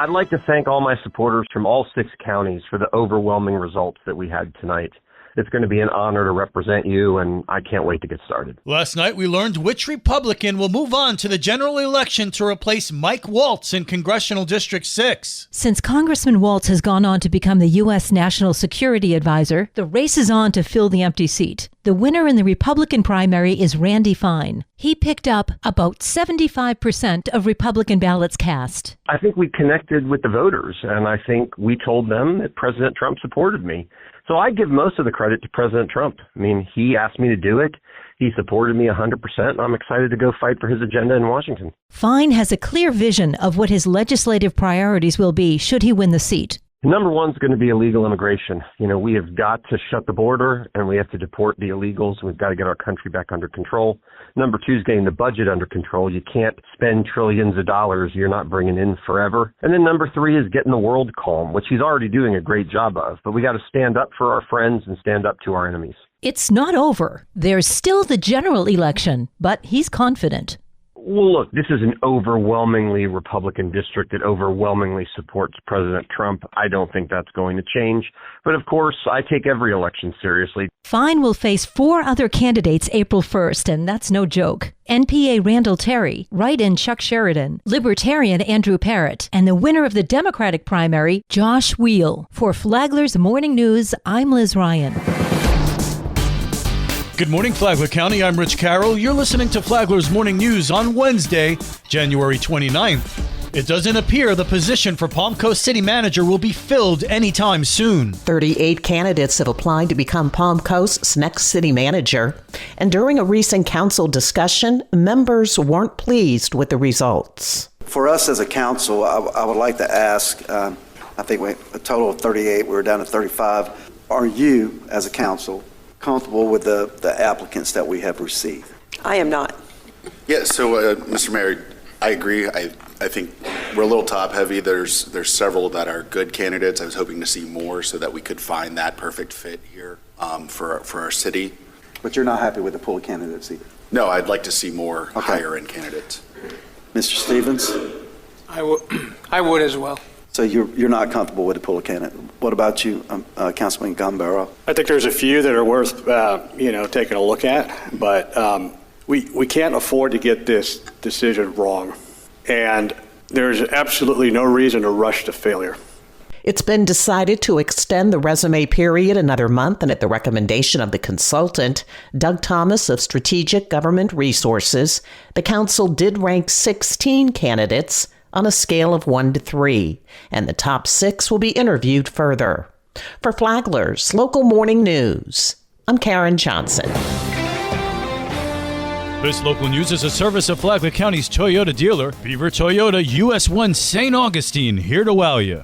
I'd like to thank all my supporters from all 6 counties for the overwhelming results that we had tonight. It's going to be an honor to represent you, and I can't wait to get started. Last night, we learned which Republican will move on to the general election to replace Mike Waltz in Congressional District 6. Since Congressman Waltz has gone on to become the U.S. National Security Advisor, the race is on to fill the empty seat. The winner in the Republican primary is Randy Fine. He picked up about 75% of Republican ballots cast. I think we connected with the voters, and I think we told them that President Trump supported me. So I give most of the credit to President Trump. I mean, he asked me to do it. He supported me 100%, and I'm excited to go fight for his agenda in Washington. Fine has a clear vision of what his legislative priorities will be should he win the seat. Number one is going to be illegal immigration. You know, we have got to shut the border, and we have to deport the illegals. We've got to get our country back under control. Number two is getting the budget under control. You can't spend trillions of dollars you're not bringing in forever. And then number three is getting the world calm, which he's already doing a great job of. But we got to stand up for our friends and stand up to our enemies. It's not over. There's still the general election, but he's confident. Well, look, this is an overwhelmingly Republican district that overwhelmingly supports President Trump. I don't think that's going to change. But of course, I take every election seriously. Fine will face 4 other candidates April 1st, and that's no joke. NPA Randall Terry, write-in Chuck Sheridan, Libertarian Andrew Parrott, and the winner of the Democratic primary, Josh Wheel. For Flagler's Morning News, I'm Liz Ryan. Good morning, Flagler County. I'm Rich Carroll. You're listening to Flagler's Morning News on Wednesday, January 29th. It doesn't appear the position for Palm Coast City Manager will be filled anytime soon. 38 candidates have applied to become Palm Coast's next city manager. And during a recent council discussion, members weren't pleased with the results. For us as a council, I would like to ask, I think a total of 38, we're down to 35. Are you, as a council, comfortable with the applicants that we have received? I am not. Yeah, so Mr. Mayor, I agree. I think we're a little top heavy. There's several that are good candidates. I was hoping to see more so that we could find that perfect fit here for our city. But you're not happy with the pool of candidates either? No, I'd like to see more higher end candidates. Mr. Stevens? I would as well. So you're not comfortable with the pool of candidates. What about you, Councilman Gambaro? I think there's a few that are worth taking a look at, but we can't afford to get this decision wrong, and there's absolutely no reason to rush to failure. It's been decided to extend the resume period another month, and at the recommendation of the consultant, Doug Thomas of Strategic Government Resources, the council did rank 16 candidates on a scale of 1 to 3, and the top 6 will be interviewed further. For Flagler's Local Morning News, I'm Karen Johnson. This local news is a service of Flagler County's Toyota dealer, Beaver Toyota, US 1 St. Augustine, here to wow you.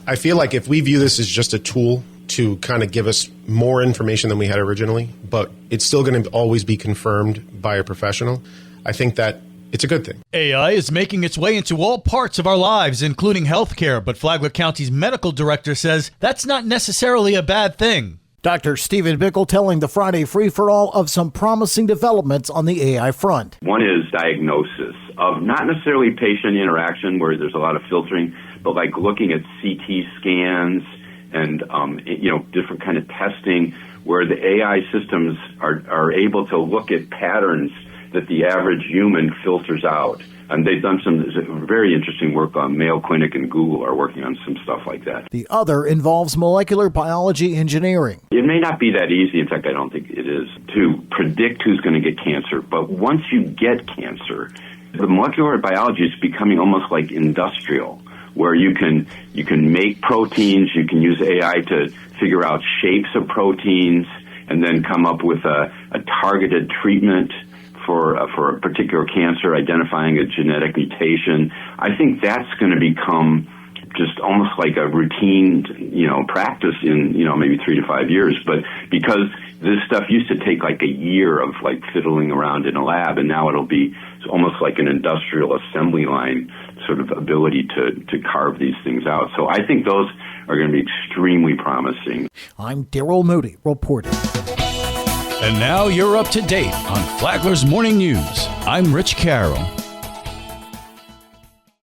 I feel like if we view this as just a tool to kind of give us more information than we had originally, but it's still going to always be confirmed by a professional, I think that it's a good thing. AI is making its way into all parts of our lives, including healthcare, but Flagler County's medical director says that's not necessarily a bad thing. Dr. Stephen Bickle telling the Friday Free-for-All of some promising developments on the AI front. One is diagnosis of not necessarily patient interaction where there's a lot of filtering, but like looking at CT scans and different kind of testing where the AI systems are able to look at patterns that the average human filters out. And they've done some very interesting work on Mayo Clinic and Google are working on some stuff like that. The other involves molecular biology engineering. It may not be that easy, in fact, I don't think it is, to predict who's going to get cancer. But once you get cancer, the molecular biology is becoming almost like industrial, where you can make proteins, you can use AI to figure out shapes of proteins, and then come up with a targeted treatment for a particular cancer, identifying a genetic mutation. I think that's going to become just almost like a routine, practice in, maybe 3 to 5 years. But because this stuff used to take like a year of like fiddling around in a lab, and now it'll be almost like an industrial assembly line sort of ability to carve these things out. So I think those are going to be extremely promising. I'm Daryl Moody reporting. And now you're up to date on Flagler's Morning News. I'm Rich Carroll.